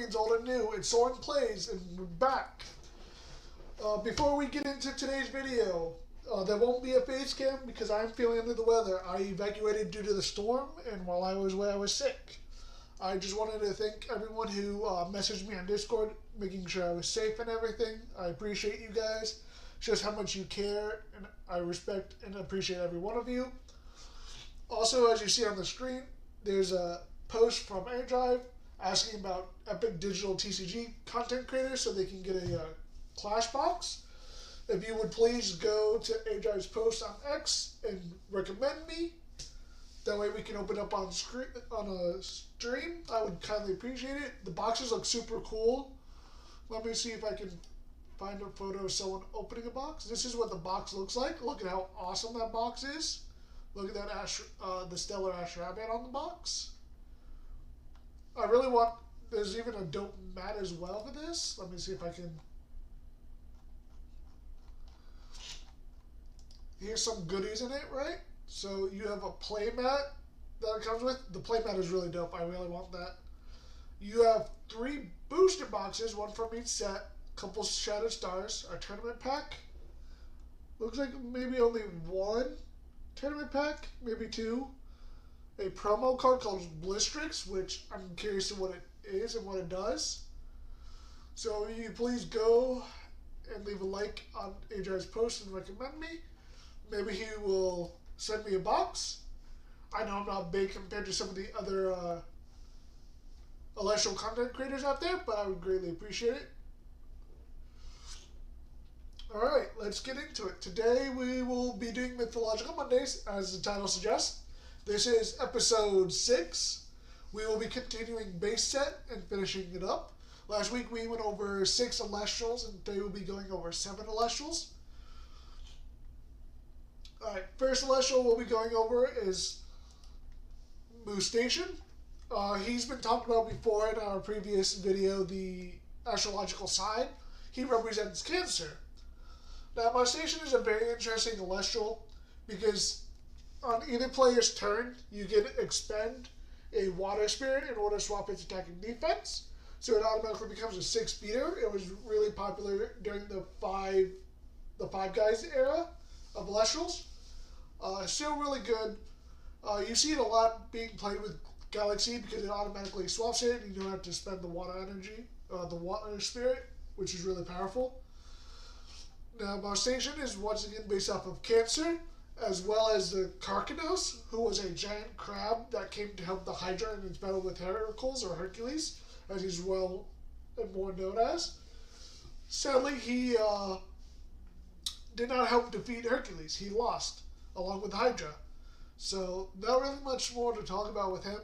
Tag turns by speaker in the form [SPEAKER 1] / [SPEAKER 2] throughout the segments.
[SPEAKER 1] greetings old and new, it's SorenPlays and we're back. Before we get into today's video, there won't be a face cam because I'm feeling under the weather. I evacuated due to the storm, and while I was away I was sick. I just wanted to thank everyone who messaged me on Discord, making sure I was safe and everything. I appreciate you guys, just how much you care, and I respect and appreciate every one of you. Also, as you see on the screen, there's a post from AirDrive asking about Epic Digital TCG content creators so they can get a Clash box. If you would please go to AirDrive's post on X and recommend me, that way we can open up on a stream. I would kindly appreciate it. The boxes look super cool. Let me see if I can find a photo of someone opening a box. This is what the box looks like. Look at how awesome that box is. Look at that the Stellar Ash Rabbit on the box. I really want, there's even a dope mat as well for this. Let me see if I can. Here's some goodies in it, right? So you have a play mat that it comes with. The play mat is really dope. I really want that. You have 3 booster boxes, 1 from each set, a couple Shattered Stars, a tournament pack. Looks like maybe only 1 tournament pack, maybe 2. A promo card called Blistrix, which I'm curious to what it is and what it does. So you please go and leave a like on AJ's post and recommend me. Maybe he will send me a box. I know I'm not big compared to some of the other Celestial content creators out there, but I would greatly appreciate it. Alright, let's get into it. Today we will be doing Mythological Mondays, as the title suggests. This is episode 6. We will be continuing base set and finishing it up. Last week we went over 6 Elestrals, and today we'll be going over 7 Elestrals. Alright, first Celestial we'll be going over is Moose Station. He's been talked about before in our previous video, the astrological side. He represents Cancer. Now, Moose Station is a very interesting Celestial because on either player's turn, you can expend a Water Spirit in order to swap its attack and defense. So it automatically becomes a 6-beater. It was really popular during the five guys era of Elestrals. Still really good. You see it a lot being played with Galaxy because it automatically swaps it and you don't have to spend the water energy, the Water Spirit, which is really powerful. Now, Moose Station is once again based off of Cancer, as well as the Karkanos, who was a giant crab that came to help the Hydra in its battle with Heracles, or Hercules, as he's well and more known as. Sadly, he did not help defeat Hercules. He lost, along with Hydra. So, not really much more to talk about with him.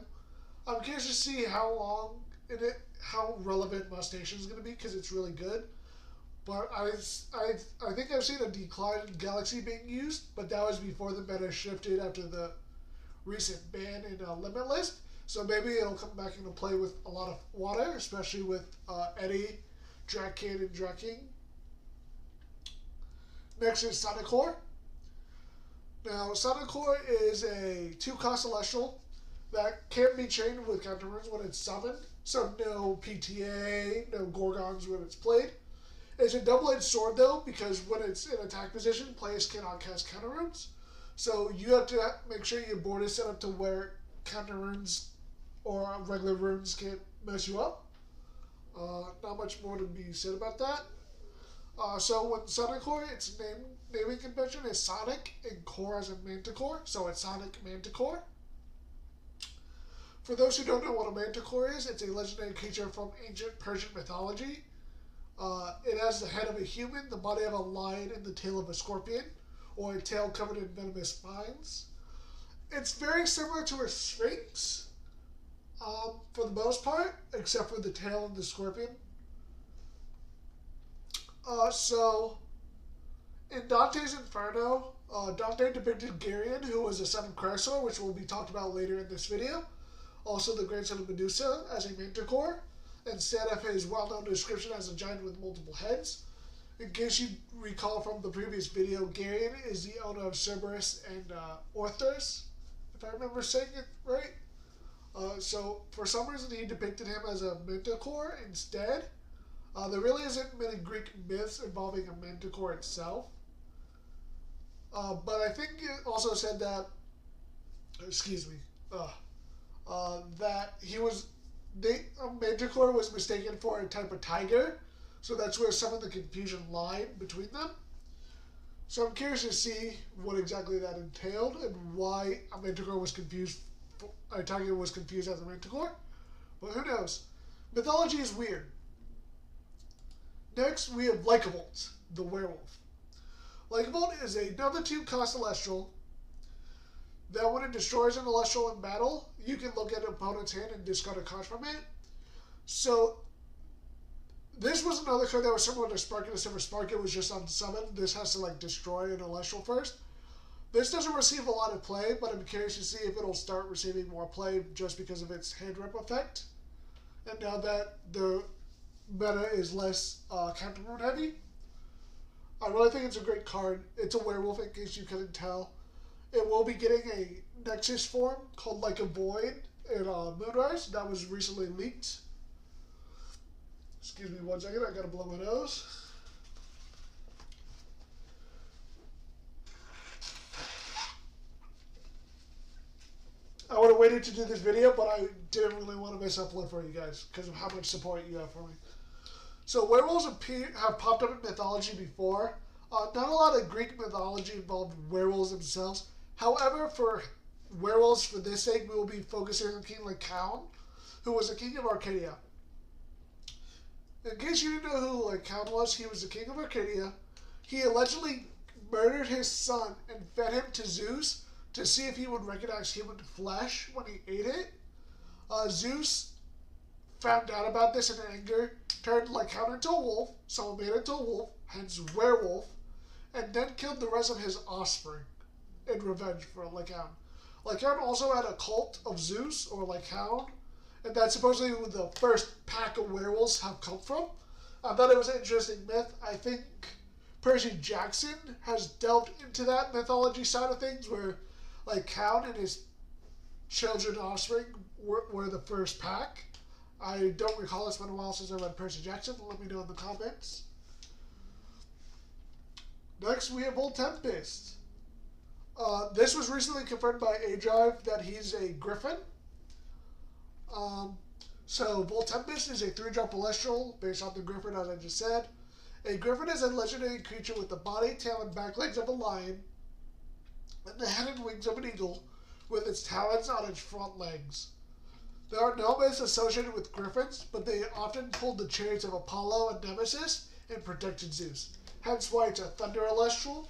[SPEAKER 1] I'm curious to see how relevant Moose Station is going to be, because it's really good. But I think I've seen a decline in Galaxy being used, but that was before the meta shifted after the recent ban in Limitless. So maybe it'll come back into play with a lot of water, especially with Eddie, Drakkid, and Drakking. Next is Sonicor. Now, Sonicor is a 2-cost Celestial that can't be chained with counter runes when it's summoned. So no PTA, no Gorgons when it's played. It's a double-edged sword though, because when it's in attack position, players cannot cast counter runes. So you have to make sure your board is set up to where counter runes or regular runes can't mess you up. Not much more to be said about that. So when Sonicor, its naming convention is Sonic and Core as in Manticore, so it's Sonic Manticore. For those who don't know what a Manticore is, it's a legendary creature from ancient Persian mythology. It has the head of a human, the body of a lion, and the tail of a scorpion, or a tail covered in venomous spines. It's very similar to a Sphinx, for the most part, except for the tail and the scorpion. So, in Dante's Inferno, Dante depicted Geryon, who was a son of Chrysaor, which will be talked about later in this video. Also the grandson of Medusa as a Manticore, instead of his well-known description as a giant with multiple heads. In case you recall from the previous video, Geryon is the owner of Cerberus and Orthos, if I remember saying it right. So for some reason he depicted him as a manticore instead. There really isn't many Greek myths involving a manticore itself. But I think it also said that, excuse me, that a manticore was mistaken for a type of tiger. So that's where some of the confusion lied between them. So I'm curious to see what exactly that entailed and why a manticore was confused, a tiger was confused as a manticore. But who knows? Mythology is weird. Next, we have Lycavolt, the werewolf. Lycavolt is another 2-cost Celestial that when it destroys an Celestial in battle, you can look at an opponent's hand and discard a card from it. So this was another card that was similar to Spark and Silver Spark. It was just on summon. This has to like destroy an Celestial first. This doesn't receive a lot of play, but I'm curious to see if it'll start receiving more play just because of its hand rep effect. And now that the meta is less counter rune heavy, I really think it's a great card. It's a werewolf in case you couldn't tell. It will be getting a Nexus form called Like a Void in Moonrise that was recently leaked. Excuse me 1 second, I gotta blow my nose. I would have waited to do this video, but I didn't really want to miss upload for you guys because of how much support you have for me. So werewolves have popped up in mythology before. Not a lot of Greek mythology involved werewolves themselves. However, for werewolves, for this sake, we will be focusing on King Lycaon, who was the king of Arcadia. In case you didn't know who Lycaon was, he was the king of Arcadia. He allegedly murdered his son and fed him to Zeus to see if he would recognize human flesh when he ate it. Zeus found out about this in anger, turned Lycaon into a wolf, so made it into a wolf, hence werewolf, and then killed the rest of his offspring in revenge for Lycaon. Lycaon also had a cult of Zeus, or Lycaon, and that's supposedly where the first pack of werewolves have come from. I thought it was an interesting myth. I think Percy Jackson has delved into that mythology side of things, where Lycaon and his children and offspring were the first pack. I don't recall. It's been a while since I read Percy Jackson. Let me know in the comments. Next, we have Voltempest. This was recently confirmed by A-Drive that he's a griffin. So Voltempest is a 3-drop Celestial based on the griffin, as I just said. A griffin is a legendary creature with the body, tail, and back legs of a lion, and the head and wings of an eagle, with its talons on its front legs. There are no myths associated with griffins, but they often pulled the chariots of Apollo and Nemesis and protected Zeus. Hence why it's a thunder celestial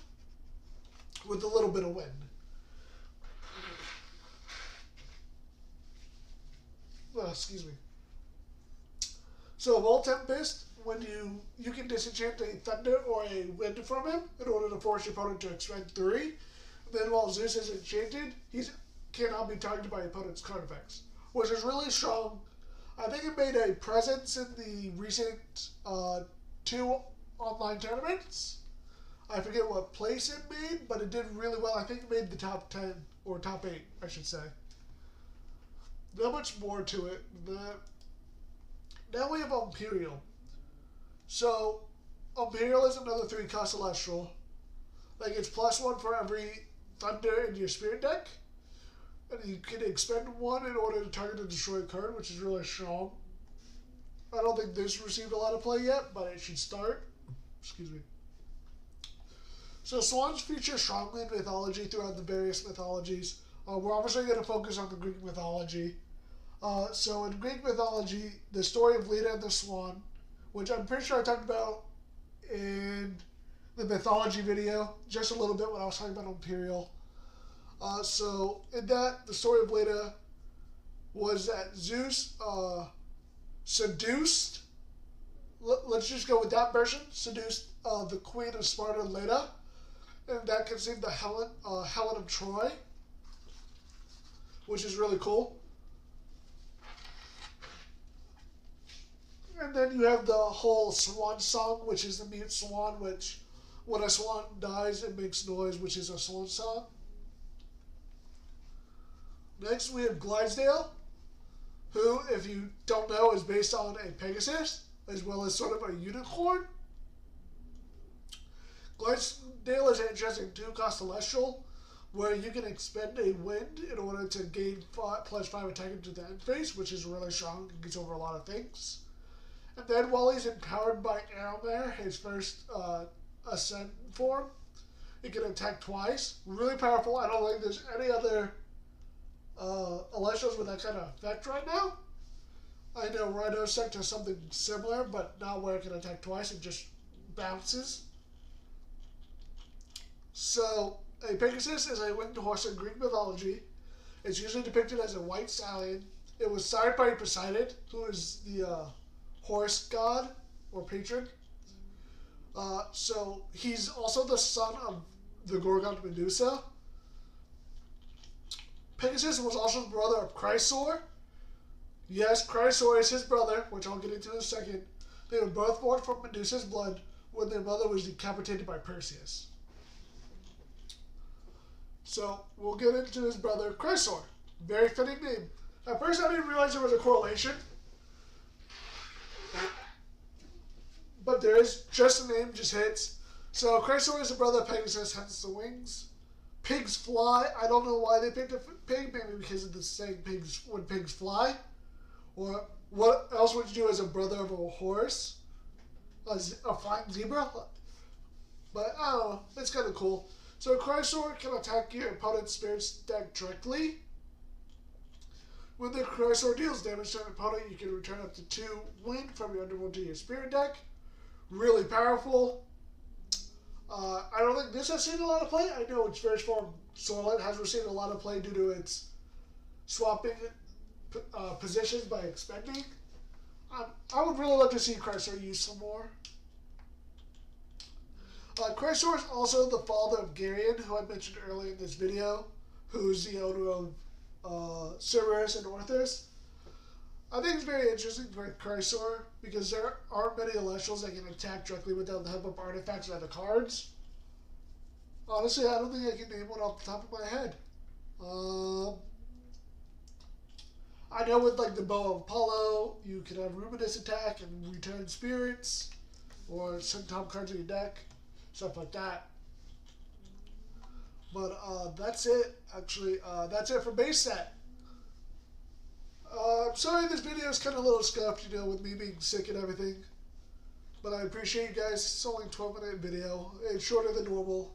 [SPEAKER 1] with a little bit of wind. Excuse me. So Voltempest, when you can disenchant a thunder or a wind from him in order to force your opponent to expend 3. Then while Zeus is enchanted, he cannot be targeted by opponent's card effects, which is really strong. I think it made a presence in the recent 2 online tournaments. I forget what place it made, but it did really well. I think it made the top 10, or top 8, I should say. Not much more to it than that. Now we have Imperial. So, Imperial is another 3-cost Celestial. It's +1 for every thunder in your spirit deck. And you can expend 1 in order to target a destroyed card, which is really strong. I don't think this received a lot of play yet, but it should start. Excuse me. So swans feature strongly in mythology throughout the various mythologies. We're obviously going to focus on the Greek mythology. So in Greek mythology, the story of Leda and the Swan, which I'm pretty sure I talked about in the mythology video, just a little bit when I was talking about Imperial. So in that, the story of Leda was that Zeus seduced, let's just go with that version, seduced the queen of Sparta, Leda, and that conceived the Helen of Troy, which is really cool. And then you have the whole swan song, which is the mute swan, which when a swan dies, it makes noise, which is a swan song. Next, we have Glidesdale. who, if you don't know, is based on a Pegasus, as well as sort of a unicorn. Glidesdale is an interesting 2-cost Celestial, where you can expend a wind in order to gain +5 attack into the end phase, which is really strong and gets over a lot of things. And then while he's empowered by Aramare, his first Ascend form, he can attack twice. Really powerful. I don't think there's any other Elestrals with that kind of effect right now. I know Rhino Sect has something similar, but not where it can attack twice. It just bounces. So, a Pegasus is a winged horse in Greek mythology. It's usually depicted as a white stallion. It was sired by Poseidon, who is the horse god or patron. So he's also the son of the Gorgon Medusa. Pegasus was also the brother of Chrysor. Yes, Chrysor is his brother, which I'll get into in a second. They were both born from Medusa's blood when their mother was decapitated by Perseus. So we'll get into his brother Chrysor. Very fitting name. At first I didn't realize there was a correlation. But there is, just the name just hits. So Chrysor is the brother of Pegasus, hence the wings. Pigs fly. I don't know why they picked a pig, maybe because of the saying pigs when pigs fly. Or what else would you do as a brother of a horse? A flying zebra? But I don't know, it's kind of cool. So Chrysor can attack your opponent's spirit deck directly. When the Chrysor deals damage to an opponent, you can return up to 2 wind from your underworld to your spirit deck. Really powerful. I don't think this has seen a lot of play. I know its first form, Soren, has received a lot of play due to its swapping positions by expending. I would really love to see Chrysor use some more. Chrysor is also the father of Geryon, who I mentioned earlier in this video, who's the owner of Cerberus and Orthus. I think it's very interesting for Chrysor because there aren't many Elestrals that can attack directly without the help of artifacts or other cards. Honestly, I don't think I can name one off the top of my head. I know with like the Bow of Apollo, you can have Ruminous attack and return spirits, or send top cards in your deck, stuff like that. But that's it. Actually, that's it for base set. I'm sorry this video is kind of a little scuffed, you know, with me being sick and everything. But I appreciate you guys. It's only a 12-minute video. It's shorter than normal.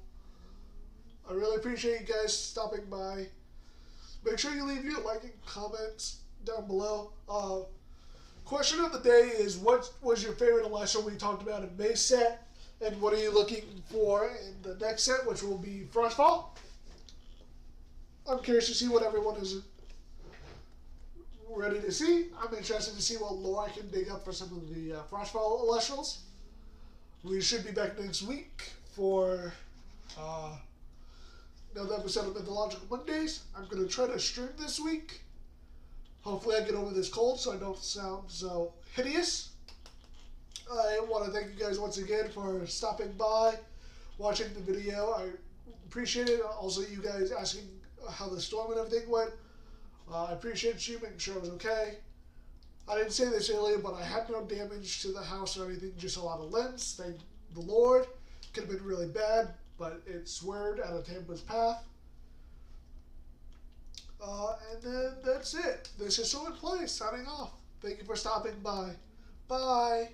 [SPEAKER 1] I really appreciate you guys stopping by. Make sure you leave your liking comments down below. Question of the day is, what was your favorite Elestral we talked about in base set? And what are you looking for in the next set, which will be Frostfall? I'm curious to see what everyone is ready to see. I'm interested to see what lore I can dig up for some of the Frostfall Elestrals. We should be back next week for another episode of Mythological Mondays. I'm going to try to stream this week. Hopefully I get over this cold so I don't sound so hideous. I want to thank you guys once again for stopping by, watching the video. I appreciate it. Also, you guys asking how the storm and everything went. I appreciate you making sure it was okay. I didn't say this earlier, but I had no damage to the house or anything, just a lot of limbs. Thank the Lord. Could have been really bad, but it swerved out of Tampa's path. And then that's it. This is SorenPlays signing off. Thank you for stopping by. Bye.